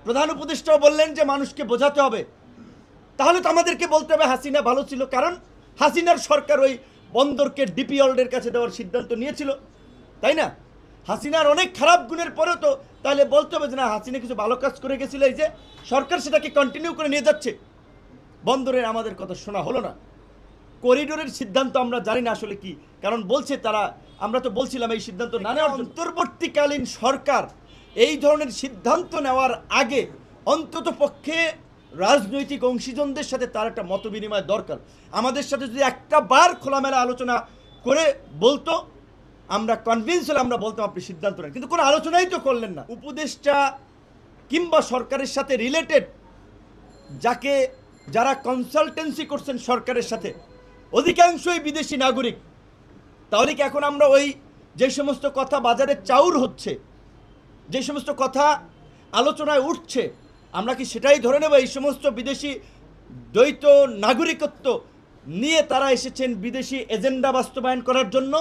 প্রধান উপদেষ্টাও বললেন যে মানুষকে বোঝাতে হবে। তাহলে তো আমাদেরকে বলতে হবে হাসিনা ভালো ছিল, কারণ হাসিনার সরকার ওই বন্দরকে ডিপি ওয়ার্ল্ডের কাছে দেওয়ার সিদ্ধান্ত নিয়েছিল, তাই না? হাসিনার অনেক খারাপ গুণের পরেও তো তাহলে বলতে হবে যে না, হাসিনা কিছু ভালো কাজ করে গেছিল, এই যে সরকার সেটাকে কন্টিনিউ করে নিয়ে যাচ্ছে। বন্দরের আমাদের কথা শোনা হলো না। করিডোরের সিদ্ধান্ত আমরা জানি না আসলে কি, কারণ বলছে তারা, আমরা তো বলছিলাম এই সিদ্ধান্ত না নেওয়ার জন্য। অন্তর্বর্তীকালীন সরকার এই ধরনের সিদ্ধান্ত নেওয়ার আগে অন্তত পক্ষে রাজনৈতিক অংশীজনদের সাথে তার একটা মত বিনিময় দরকার। আমাদের সাথে যদি একটা বার খোলামেলা আলোচনা করে বলতো, আমরা কনভিন্স হলে আমরা বলতাম আপনি সিদ্ধান্ত নেন, কিন্তু কোনো আলোচনাই তো করলেন না। উপদেষ্টা কিংবা সরকারের সাথে রিলেটেড যারা কনসালটেন্সি করছেন সরকারের সাথে, অধিকাংশই বিদেশি নাগরিক। তাহলে কি এখন আমরা ওই যে সমস্ত কথা বাজারে চাউর হচ্ছে, যে সমস্ত কথা আলোচনায় উঠছে, আমরা কি সেটাই ধরে নেব এই সমস্ত বিদেশি দ্বৈত নাগরিকত্ব নিয়ে তারা এসেছেন বিদেশি এজেন্ডা বাস্তবায়ন করার জন্য?